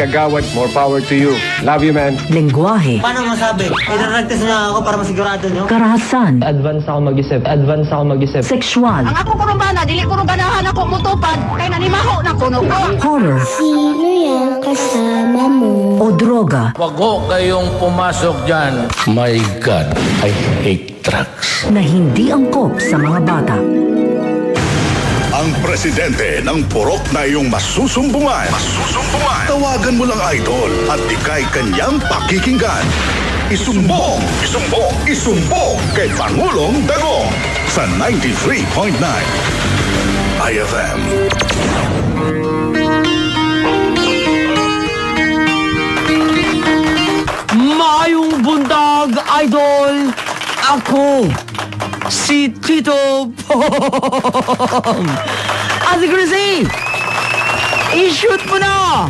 Kagawad, more power to you. Love you, man. Lengguwahe, Paano masabi? Idaragtas na ako para masigurado nyo? karahasan, Advance ako mag-isip. sexual, Ang ako kurubana, dili ko ganahan ako mutupad, kay nanimaho na kuno ko. horror, Sino yung kasama mo? o droga Wag ho kayong pumasok dyan. My God, I hate drugs. na hindi angkop sa mga bata. Ang presidente ng purok na iyong masusumbungan. Tawagan mo lang idol at ikay kanyang pakikinggan. Isumbong kay Pangulong Dagong sa 93.9 IFM. Maayong buntag, idol! Ako, si Tito Pong! Ate Chrissy! I-shoot mo na!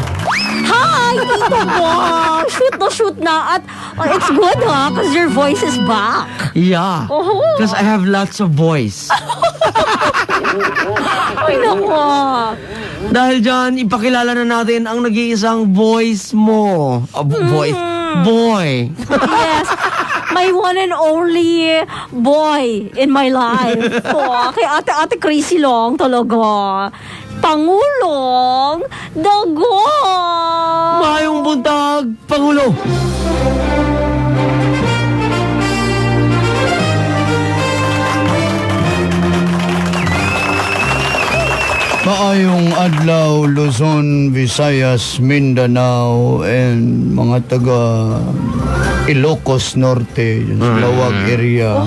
Hi, Tito Bong! Shoot na. At it's good, ha? Because your voice is back. Yeah, because I have lots of voice. Ay, naku. Dahil dyan, ipakilala na natin ang nag-iisang voice mo. Voice. Boy. Yes. My one and only boy in my life. Kay ate Crazy Long talaga. Pangulong Dagong! Maayong buntag, Pangulo! Maayong adlaw, Luzon, Visayas, Mindanao, and mga taga Ilocos Norte, yun sa Lawag area.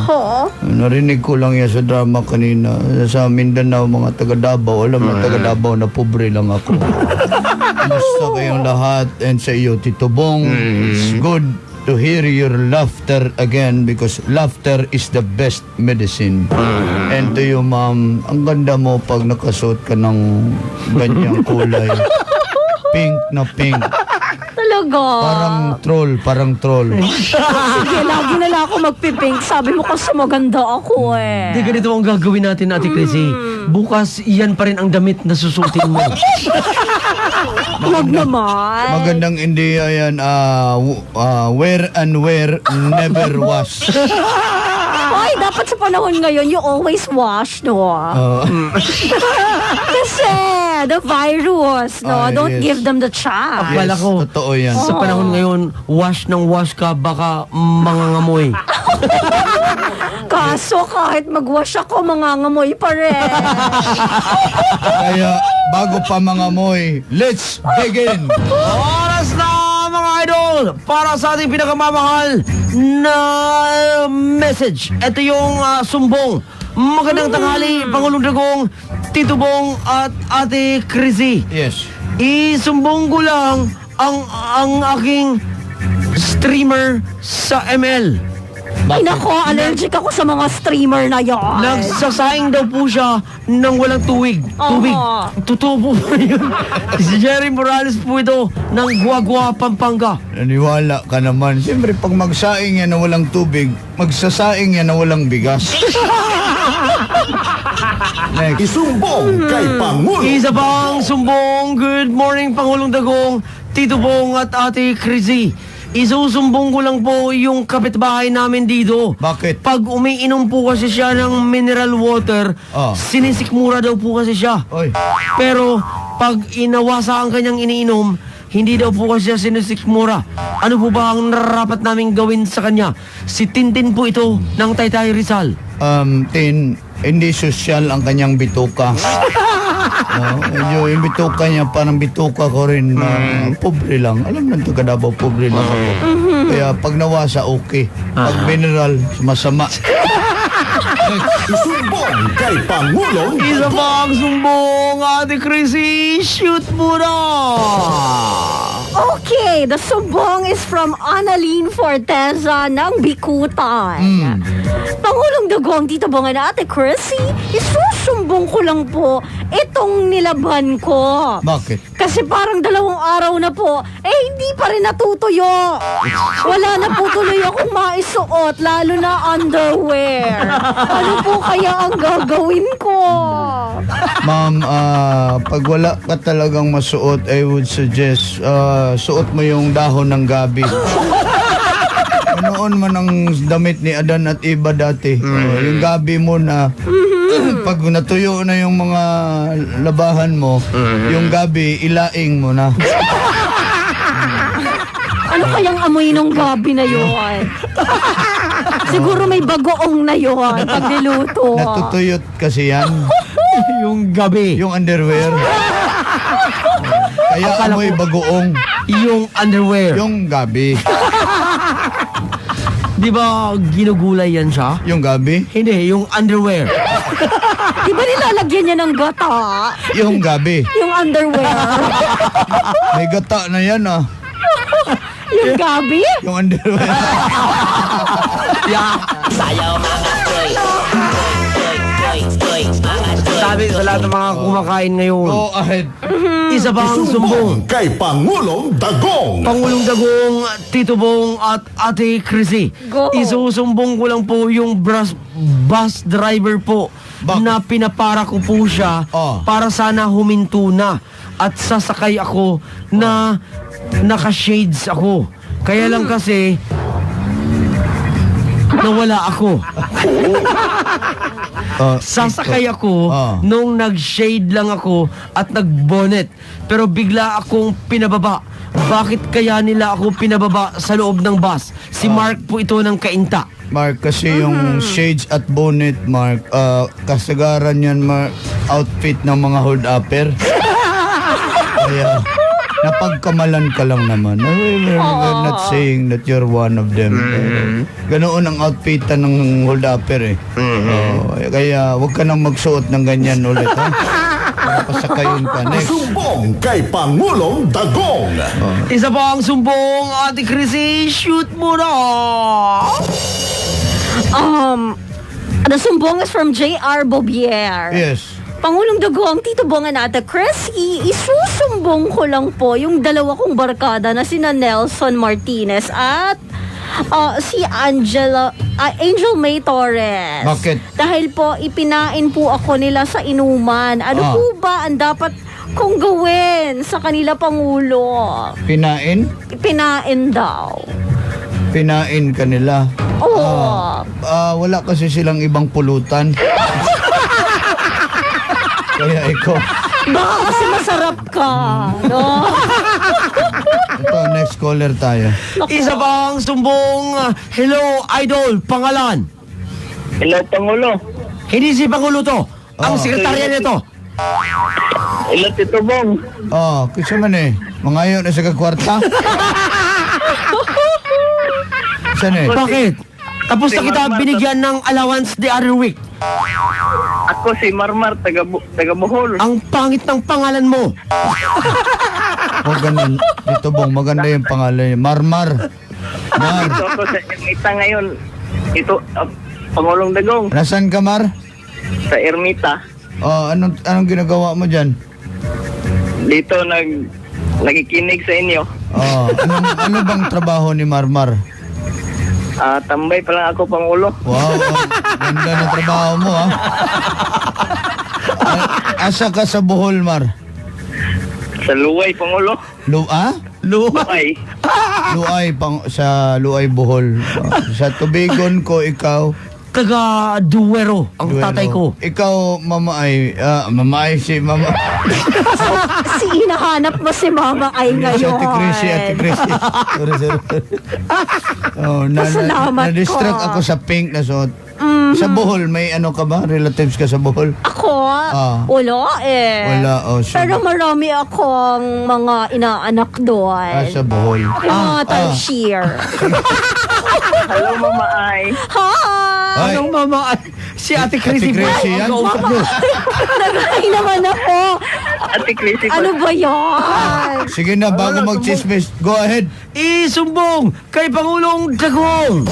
Narinig ko lang yan sa drama kanina. Sa Mindanao, mga taga Davao. Alam na taga Davao na pobre lang ako. Basta kayong lahat, and sa iyo, Tito Bong, it's good to hear your laughter again because laughter is the best medicine. And to you, ma'am, ang ganda mo pag nakasuot ka ng ganyang kulay. Pink na pink. Talaga. Parang troll. Sige, lagi na lang ako magpipink. Sabi mo kasi maganda ako eh. Di ganito ang gagawin natin, Ate Chrissy. Bukas, iyan pa rin ang damit na susutin mo. Wag naman. Magandang India yan. Wear and wear, never wash. Ay, dapat sa panahon ngayon, you always wash, no? Kasi, the virus, no? Don't yes. give them the chance. Akala ko, Totoo yan. sa panahon ngayon, wash ng wash ka, baka mangangamoy. Kaso, kahit mag-wash ako, mangangamoy pa rin. Kaya, bago pa mga moy, let's begin! Oras na, mga idol, para sa ating pinakamamahal na message. Ito yung sumbong. Magandang tanghali, Pangulong Dagong, Tito Bong at Ate Chrissy. Yes. Isumbong ko lang ang aking streamer sa ML. Ay, nako, allergic ako sa mga streamer na yon. Nagsasaing daw po siya ng walang tuwig. Tubig. Totoo po ba yun? Si Jerry Morales po ito ng Guagua, Pampanga. Naniwala ka naman. Siyempre, pag magsaing yan na walang tubig, magsasaing yan na walang bigas. Next. Isumbong kay Pangulo. Isa pang sumbong. Good morning, Pangulong Dagong, Tito Bong at Ate Chrissy. Isusumbong ko lang po yung kapitbahay namin dito. Bakit? Pag umiinom po kasi siya ng mineral water, sinisikmura daw po kasi siya. Oy. Pero pag inawasa ang kanyang iniinom, hindi daw po kasi siya sinisikmura. Ano po ba ang narapat naming gawin sa kanya? Si Tintin po ito ng Taytay Rizal. Tin, hindi sosyal ang kanyang bituka. Yung bituka niya, parang bituka ko rin na pobre lang. Alam na taga Davao, pobre lang ako. Kaya pag nawasa, okay. Pag mineral, masama. Isumbong kay Pangulong Isa pa ang sumbong, Ate Chrissy. Shoot mo na! Okay, the sumbong is from Annalyn Forteza ng Bikutan. Pangulong Dagong, Tito Bong at Ate Chrissy, isusumbong ko lang po itong nilaban ko. Bakit? Kasi parang 2 araw na po, hindi pa rin natutuyo. Wala na po tuloy akong maisuot, lalo na underwear. Ano po kaya ang gagawin ko? Ma'am, pag wala ka talagang masuot, I would suggest suot mo yung dahon ng gabi. Noon man ang damit ni Adan at Eva dati. Yung gabi mo na pag natuyo na yung mga labahan mo, yung gabi ilaing mo na. Ano kayang amoy nung gabi na yun? Siguro may bagoong na yun pag niluto. Natutuyot kasi yan. Yung gabi. Yung underwear. Kaya Akala amoy ko- bagoong. Yung underwear. Yung gabi. Di ba ginugulay yan siya? Yung gabi. Hindi, yung underwear. Di ba nilalagyan niya ng gata? Yung gabi. Yung underwear? May gata na yan ah. Yung gabi? Yung underwear. Sabi sa lahat ng mga kumakain ngayon, Go ahead. isa pa ang sumbong. Kay Pangulong Dagong. Pangulong Dagong, Tito Bong at Ate Chrissy. Go. Isusumbong ko lang po yung bus driver po Bakit? na pinapara ko po siya para sana huminto na at sasakay ako na naka-shades ako. Kaya lang kasi nawala ako. Sasakay ako nung nag-shade lang ako at nag-bonnet. Pero bigla akong pinababa. Bakit kaya nila ako pinababa sa loob ng bus? Si Mark po ito ng Kainta. Mark, kasi yung shades at bonnet, Mark, kasagaran yan, Mark, outfit ng mga hold-upper. Kaya, napagkamalan ka lang naman. We're not saying that you're one of them. Ganoon ang outfitan ng hold-upper eh. Kaya, huwag ka nang magsuot ng ganyan ulit, ha? Para pasakayin ka. Next. Sumbong kay Pangulong Dagong. Isa pa ang sumbong, Ate Chrissy, shoot mo na! The sumbong is from J.R. Bobier. Yes. Pangulong Dagong, Tito Bong at Ate Chrissy, isusumbong ko lang po yung dalawa kong barkada na sina Nelson Martinez at si Angel May Torres. Bakit? Dahil po ipinain po ako nila sa inuman. Ano po ba ang dapat kong gawin sa kanila, Pangulo? Pinain? Ipinain daw. Pinain ka nila. Oo. Wala kasi silang ibang pulutan. Kaya ikaw. Baka kasi masarap ka, no? Ito, next caller tayo. Isa pa ang sumbong, hello, idol, pangalan. Hello, Pangulo. Hindi si Pangulo to, ang sekretarya nito. Hello, Tito Bong. Kasi man eh. Mangayo na sa kagkwarta. Saan eh? Bakit? Tapos na kita binigyan ng allowance the other week. Ako si Marmar, taga Bohol. Ang pangit ng pangalan mo. Ganun. Dito Bong, maganda yung pangalan niya. Marmar. Mar. Ito ako sa Ermita ngayon. Ito, Pangulong Dagong. Nasaan ka, Mar? Sa Ermita. Anong ginagawa mo dyan? Dito nagikinig sa inyo. Ano bang trabaho ni Marmar? Tambay pa lang ako, Pangulo. Wow, ganda ng trabaho mo, ha? Asa ka sa Bohol, Mar? Sa Luway, Pangulo. Luway. Luay, sa Luay, Bohol. Sa Tubigon ko, ikaw. Taga Duwero, ang tatay ko. Ikaw, Mama Ay, si Mama. Si hinahanap mo si Mama Ay Si ngayon. Ate Chrissy. Sorry. Pasalamat Na-distract ko. ako sa pink na suot. Sa Bohol, may ano ka ba? Relatives ka sa Bohol? Ako? Wala eh. Wala, sige. Pero marami akong mga inaanak doon. Sa Bohol. Yung mga Tanshir. Hello, Mama Ay. Hi! Anong mama? Si Ate Chrissy. Ate Chrissy yan? Nagay naman ako. Ate Chrissy. Ano ba yan? Sige na, bago mag-chismis, go ahead. Isumbong kay Pangulong Dagong.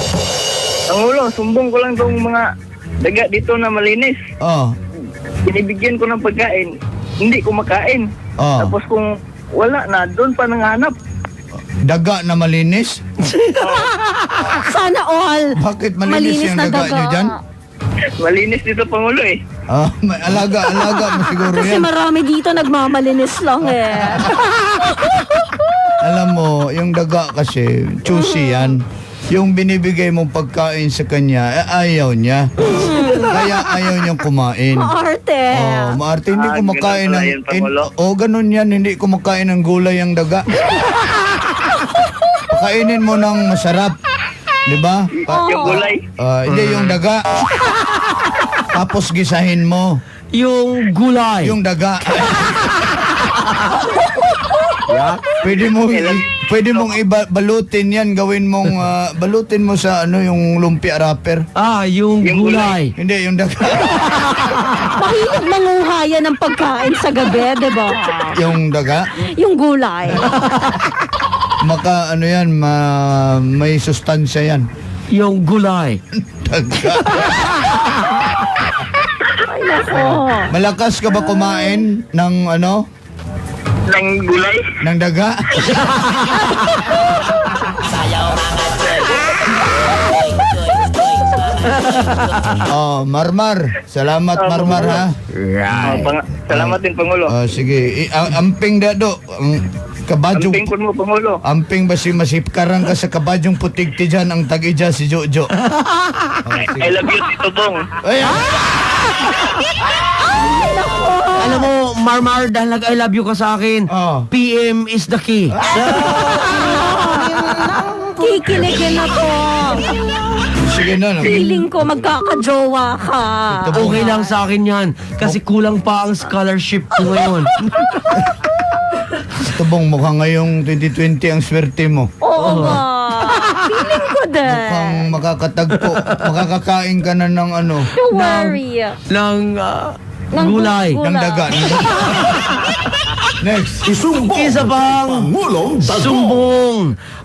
Pangulo, sumbong ko lang tong mga daga dito na malinis. Binibigyan ko ng pagkain. Hindi ko makain. Tapos kung wala na, doon pa nanganap. Daga na malinis? Sana all. Bakit malinis yung na daga nyo dyan? Malinis dito, Pangulo eh. May alaga mo siguro Kasi yan. marami dito nagmamalinis lang eh. Alam mo, yung daga kasi, choosy yan. Yung binibigay mong pagkain sa kanya, ayaw niya. Kaya ayaw niyang kumain. Maarte. Maarte, hindi kumakain ganun pala ng... yun, Pangulo. Ganun yan, hindi kumakain ng gulay ang daga. Pakainin mo ng masarap. Di ba? Yung gulay. Hindi, yung daga. Tapos gisahin mo. Yung gulay. Yung daga. Pwede mong balutin yan, gawin mong balutin mo sa yung lumpia wrapper. Yung gulay. Hindi, yung daga. Mahilig manguhaya ng pagkain sa gabi, di ba? Yung daga. Yung gulay. May sustansya yan. Yung gulay. Daga. Ay, nako. Malakas ka ba kumain ng Ng gulay. ng daga? Marmar. Salamat, Marmar, ha? Salamat din, Pangulo. Sige. Amping dado. Kabadyong... Amping ko mo, Pangulo. Amping basi masipkarang ka sa kabadyong putigti dyan ang tag-ija si Jojo. I love you, Tito Bong. Alam mo, Marmar, dahil nag-I love you ka sa akin, PM is the key. Kikiligin ako. Sige na. Feeling ko magkakajowa ka. Okay lang sa akin yan. Kasi kulang pa ang scholarship ko ngayon. Tubong, mukhang ngayong 2020 ang swerte mo. Oo nga. Feeling ko din. Mukhang makakatagpo. Makakakain ka na ng Don't worry. Ng gulay. ng daga. Next. Isumbong Isa pang Pangulong Dagong. sumbong.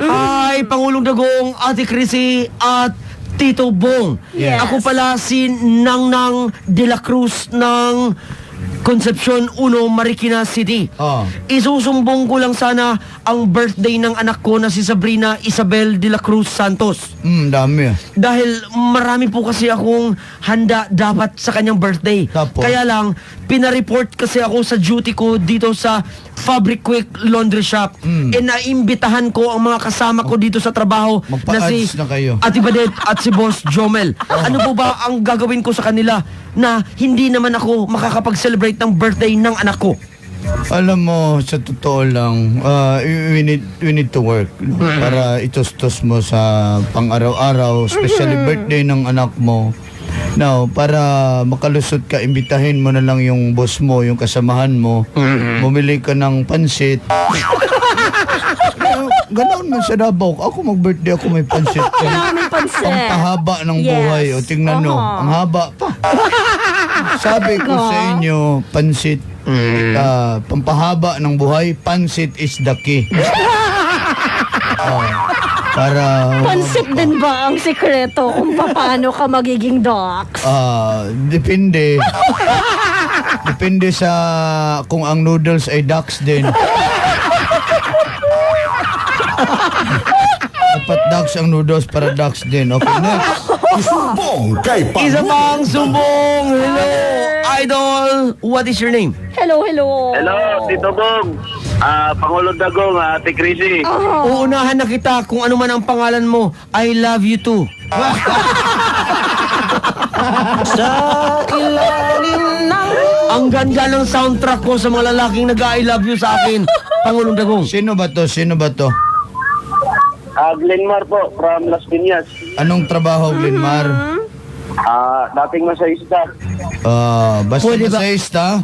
Ay, Pangulong Dagong, Ate Chrissy at Tito Bong. Yes. Ako pala si Nangnang de la Cruz ng Concepcion 1, Marikina City. Isusumbong ko lang sana ang birthday ng anak ko na si Sabrina Isabel de la Cruz Santos. Dami. Dahil marami po kasi akong handa dapat sa kanyang birthday. Tapos? Kaya lang, pinareport kasi ako sa duty ko dito sa Fabric Quick Laundry Shop. Naimbitahan ko ang mga kasama ko dito sa trabaho na si Magpa-ads na kayo. Ate Badet at si Boss Jomel. Ano po ba ang gagawin ko sa kanila na hindi naman ako makakapag-celebrate ng birthday ng anak ko? Alam mo, sa totoo lang, we need to work para itustos mo sa pang-araw-araw, especially birthday ng anak mo. Now, para makalusot ka, imbitahin mo na lang yung boss mo, yung kasamahan mo. Bumili ka ng pansit. Ganoon man sa Davao. Ako mag-birthday, ako may pansit. Maraming pansit. Pampahaba ng buhay. O, tingnan nyo, ang haba pa. Sabi ko sa inyo, pansit, pampahaba ng buhay, pansit is the key. Para... Pansit din ba ang sikreto kung paano ka magiging docs? Depende. Depende sa kung ang noodles ay ducks din. Dapat ducks ang noodles para ducks din. Okay, next. Isumbong kay Isa Pangulong pang sumbong. Hello, idol. What is your name? Hello, hello. Hello, Tito Bong. Pangulong Dagong, Ate Chrissy. Uunahan na kita kung ano man ang pangalan mo. I love you too. Ang ganda ng soundtrack ko sa mga lalaking nag-I love you sa akin, Pangulong Dagong. Sino ba to? Glenmar po, from Las Piñas. Anong trabaho, Glenmar? Dating masayista. Basta Pwede ba? masayista.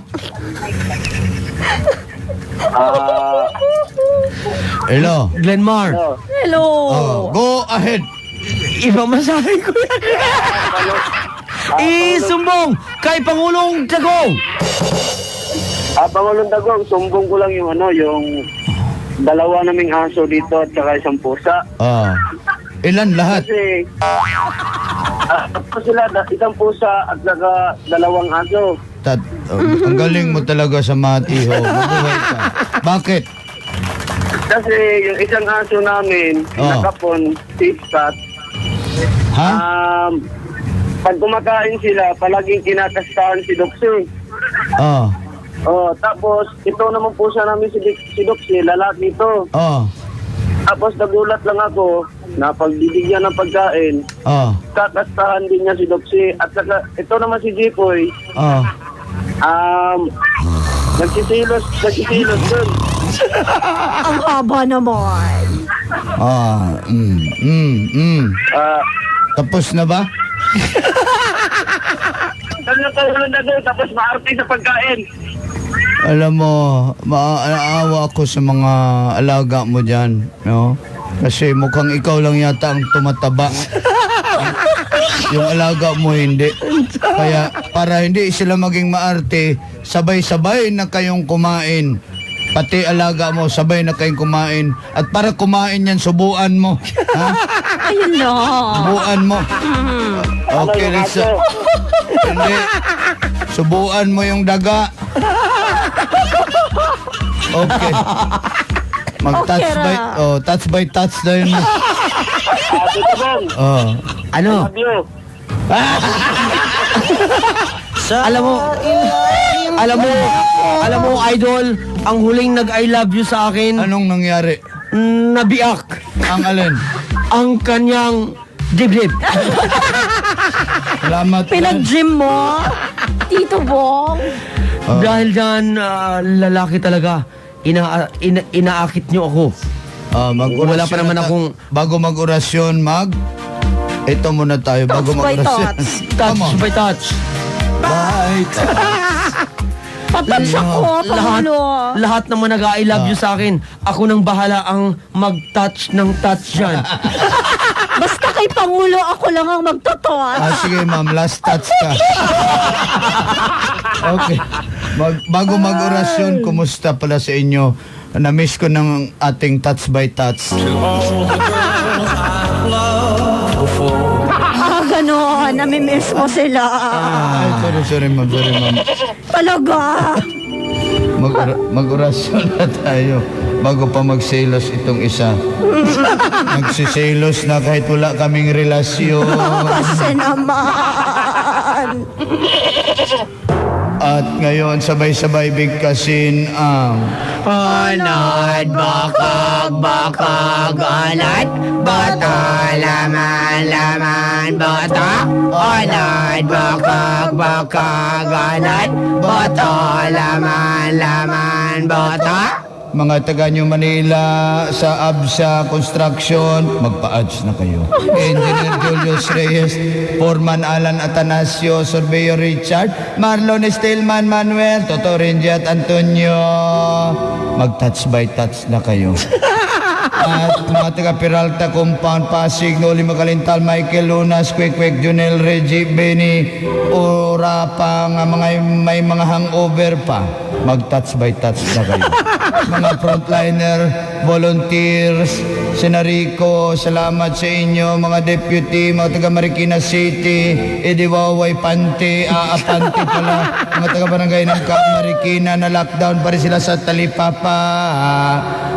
Hello. Glenmar. Hello. Go ahead. Ibang masabi ko yan. Isumbong kay Pangulong Dagong. Pangulong Dagong, sumbong ko lang yung dalawa naming aso dito at saka isang pusa. Ilan lahat? Kasi sila, isang pusa at saka dalawang aso. Ang galing mo talaga sa matiho. Mabuhay ka. Bakit? Kasi yung isang aso namin, nakapon, siskat, Ha? pag kumakain sila, palaging kinakastahan si Doxy. Oh. Tapos, ito naman po siya namin si Doxy, lalaki ito. Oh. Tapos, nagulat lang ako na pagbibigyan ng pagkain, Oh. kakastahan din niya si Doxy. At saka, ito naman si Jipoy, Oh. nagsisilos dun. Ang haba naman. Tapos na ba? Nagkakaroon na doon, tapos maarte sa pagkain. Alam mo, maaawa ako sa mga alaga mo dyan, no? Kasi mukhang ikaw lang yata ang tumataba. Yung alaga mo hindi. Kaya para hindi sila maging maarte, sabay-sabay na kayong kumain. Pati alaga mo, sabay na kayong kumain. At para kumain yan, subuan mo. Ha? Ayun na. Subuan mo. Okay, Risa. Hindi. Subuan mo yung daga. Okay. Mag-touch Okay, by, touch by touch na yun. Ano? Love you. Alam mo, idol, ang huling nag-I love you sa akin, Anong nangyari? nabiak Ang alin? ang kanyang dibdib. Salamat. Pinag-gym mo, Tito Bong. Dahil dyan, lalaki talaga. Inaakit niyo ako. Wala pa naman akong... Bago mag-orasyon, ito muna tayo. Bago Touch by mag-orasyon. Touch by touch. By touch. Patouch ako, Pangulo. Lahat naman nag-I love you sa akin. Ako nang bahala ang mag-touch ng touch dyan. Basta kay Pangulo, ako lang ang magtotot. Sige, ma'am. Last touch ka. Okay. Bago mag-orasyon, kumusta pala sa inyo? Na-miss ko ng ating touch by touch. Ganon. Namimiss mo sila. Ay, sorry, ma'am. Talaga. Mag-orasyon na tayo bago pa magselos itong isa. Magsiselos na kahit wala kaming relasyon. Kasi naman. At ngayon, sabay-sabay bigkasin ang Anad, bakag, anad, bata, laman, bata. Anad, bakag, anad, bata, laman, bata. mga taga New Manila sa ABSA Construction, magpa-ads na kayo. Engineer Julius Reyes, Foreman Alan Atanasio, Surveyor Richard, Marlon Estelman Manuel, Toto Renji at Antonio, mag-touch by touch na kayo. At mga taga Peralta Compound, Pasig, Noli Makalintal, Michael Lunas, Kwek, Junel, Reggie, Benny, ora pa nga may mga hangover pa, mag-touch by touch na kayo. Mga frontliner, volunteers, Senarico, salamat sa inyo, mga deputy, mga taga Marikina City, Ediwaway, Pante, Pante pala, mga taga barangay ng Marikina na lockdown pa rin sila sa Talipapa,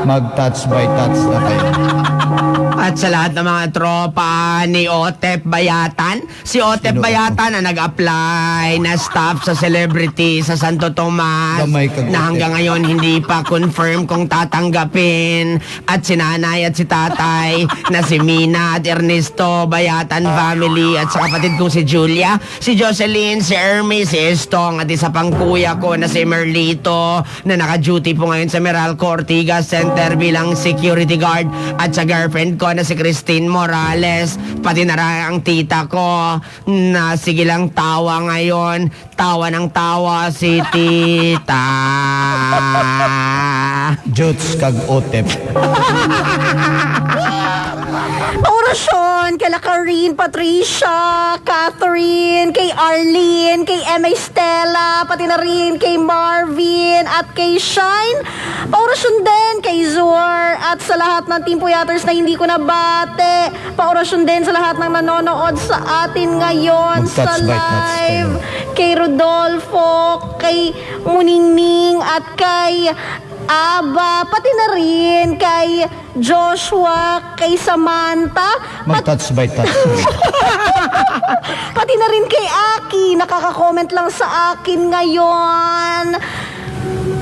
mag-touch by touch na kayo. At sa lahat ng mga tropa ni Otep Bayatan, si Otep Bayatan na nag-apply na staff sa celebrity sa Santo Tomas na hanggang ngayon hindi pa confirm kung tatanggapin. At si nanay at si tatay na si Mina at Ernesto Bayatan family at sa kapatid kong si Julia, si Jocelyn, si Ermi, si Estong at isa pang kuya ko na si Merlito na naka-duty po ngayon sa Meralco Ortigas Center bilang security guard at sa girlfriend ko na si Christine Morales, pati na rin ang tita ko na sige lang tawa ngayon, tawa ng tawa si tita. Jots kag Otep. Orasyon kay Karin, Patricia, Catherine, kay Arlene, kay Emma Stella, pati na rin kay Marvin at kay Shine. Paorasyon din kay Zor at sa lahat ng Team Puyaters na hindi ko nabate. Paorasyon din sa lahat ng nanonood sa atin ngayon sa live. Kay Rodolfo, kay Muningning at kay Aba, pati na rin kay Joshua, kay Samantha, Mag-touch by touch. pati na rin kay Aki. Nakaka-comment lang sa akin ngayon.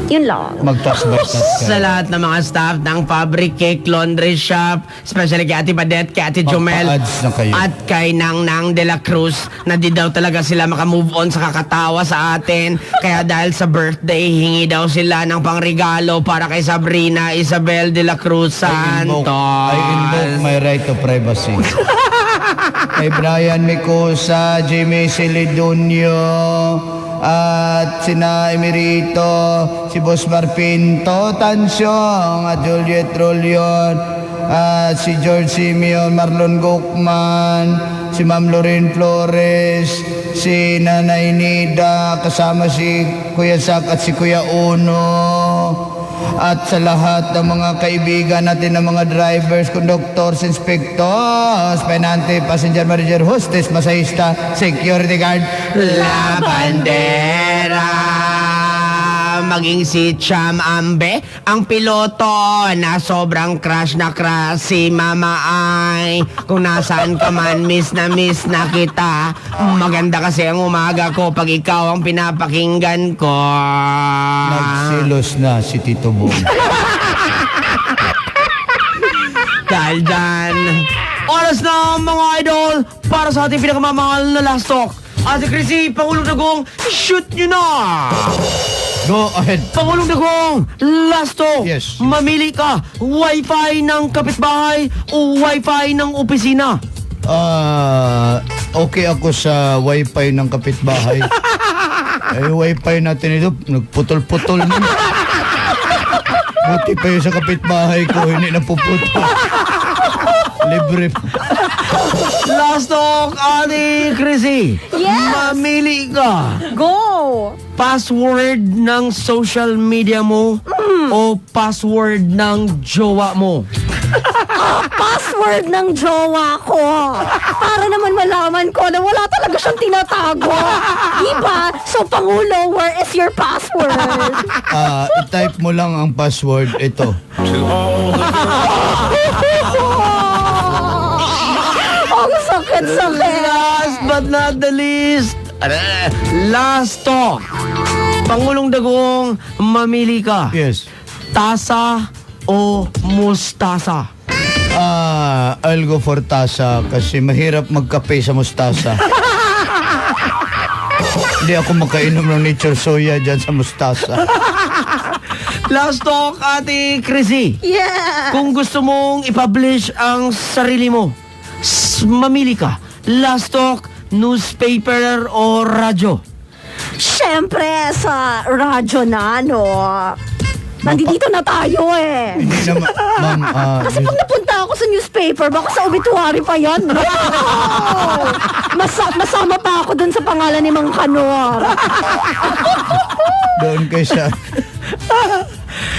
Yun lang. Mag-touch by touch. Sa lahat ng mga staff ng Fabric Cake Laundry Shop, especially kay Ate Padet, kay Ate Jomel, Magpa-ads na kayo. at kay Nang Nang de la Cruz, na di daw talaga sila makamove on sa kakatawa sa atin. Kaya dahil sa birthday, hingi daw sila ng pangregalo para kay Sabrina Isabel de la Cruz Santos. I invoke my right to privacy. Kay Brian Micosa, Jimmy Celidonio, at sina Emerito, si Boss Marpinto, Tansyong, at Juliet Rollion, at si George Simeon, Marlon Gokman, si Ma'am Lorraine Flores, si Nanay Nida, kasama si Kuya Sak at si Kuya Uno, at sa lahat ng mga kaibigan natin ng mga drivers, conductors, inspectors, penante, passenger manager, hostess, masahista, security guard, La Bandera, maging si Cham Ambe, ang piloto na sobrang crush si Mama Ay. Kung nasaan ka man, miss na kita. Maganda kasi ang umaga ko pag ikaw ang pinapakinggan ko. Nagsilos na si Tito Bong. Dahil dyan, oras na mga idol para sa ating pinakamamahal na last talk. Ate Chrissy, Pangulong Dagong, shoot nyo na! Go ahead. Pangulong Dagong, last talk. Yes. Mamili ka, wifi ng kapitbahay o wifi ng opisina. Okay ako sa wifi ng kapitbahay. Ay, wifi natin ito, nagputol-putol na. Buti pa yun sa kapitbahay ko, hindi napuputol. Libre. Last talk, Ate Chrissy. Yes. Mamili ka. Go! Password ng social media mo o password ng jowa mo? Password ng jowa ko. Para naman malaman ko na wala talaga siyang tinatago. Diba? So, Pangulo, where is your password? I-type mo lang ang password, ito. Ang sakit-sakit. Last but not the least, last talk. Pangulong Dagong, mamili ka. Yes. Tasa o mustasa? I'll go for tasa kasi mahirap magkape sa mustasa. Hindi ako makainom ng nature soya dyan sa mustasa. Last talk, Ate Chrissy. Yeah. Kung gusto mong i-publish ang sarili mo, mamili ka. Last talk, newspaper o radyo? Siyempre, sa radyo na, no? Nandito na tayo eh. Hindi naman, ma'am, Kasi pag napunta ako sa newspaper, baka sa obituary pa yan. No! Masama pa ako dun sa pangalan ni Mang Kanor. doon kayo sa...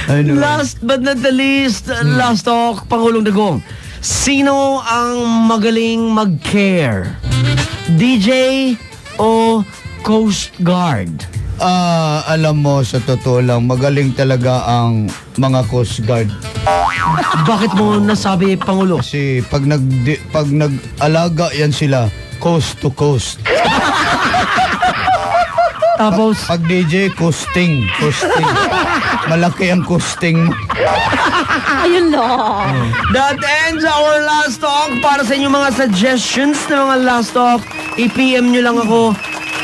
Ano? Last but not the least, last talk, Pangulong Dagong. Sino ang magaling mag-care? DJ o Coast Guard? Alam mo, sa totoo lang, magaling talaga ang mga Coast Guard. Bakit mo nasabi, Pangulo? Kasi pag nag-alaga yan sila, coast to coast. Tapos, Pag DJ, coasting. Malaki ang coasting mo. Ayun lang. that ends our last talk. Para sa inyong mga suggestions ng mga last talk, i-PM nyo lang ako,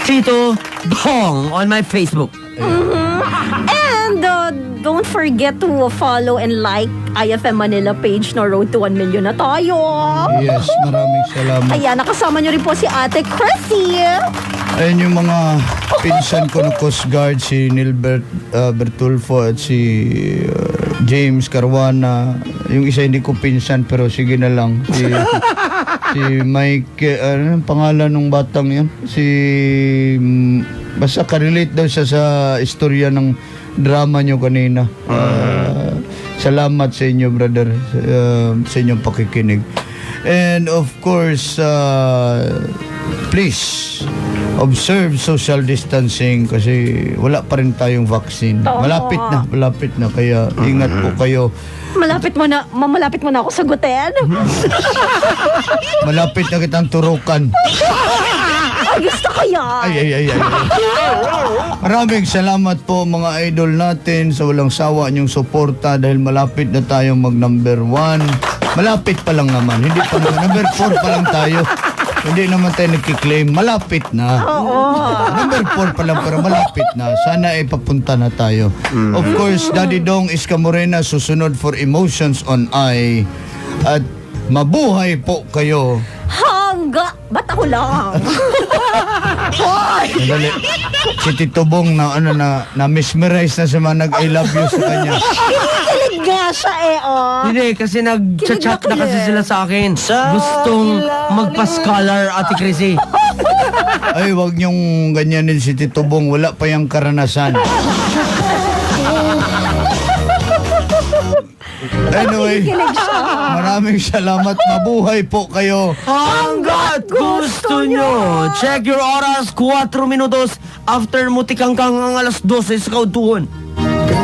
Tito Bong, on my Facebook. And don't forget to follow and like IFM Manila page no Road to 1 Million na tayo. Yes, maraming salamat. Ayan, nakasama nyo rin po si Ate Chrissy. Ayun yung mga pinsan ko na Coast Guard, si Nilbert Bertulfo at si James Caruana. Yung isa hindi ko pinsan pero sige na lang. Si Mike, ano yung pangalan ng batang yan? Basta ka-relate daw siya sa istorya ng drama nyo kanina. Salamat sa inyo, brother, sa inyong pakikinig. And of course, please observe social distancing kasi wala pa rin tayong vaccine. Tama. Malapit na kaya ingat po kayo. Malapit mo na ako sagutin. Malapit na kitang turukan. Ay, gusto ko yan. Ay. Maraming salamat po mga idol natin sa walang sawa niyong suporta dahil malapit na tayong mag number 1. Malapit pa lang naman. Hindi pa naman. Number 4 pa lang tayo. Hindi naman tayo nagkiklaim. Malapit na. Number 4 pa lang pero malapit na. Sana ay papunta na tayo. Of course, Daddy Dong Iska Morena susunod for Emotions on I. At mabuhay po kayo. Ba't ako lang? Sandali. Si Tito Bong na mesmerize na sa mga nag-I love you sa kanya. Kinikilig nga siya Hindi, kasi nag-chat na kasi sila sa akin. Gustong magpa-scholar, Ate Chrissy. Ay, wag niyong ganyanin si Tito Bong. Wala pa yung karanasan. Anyway, maraming salamat. Mabuhay po kayo. Hanggat gusto nyo. Check your oras, 4 minutos after mutikangkang ang alas 12 sa kautuhon.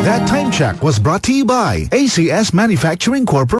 That time check was brought to you by ACS Manufacturing Corporation.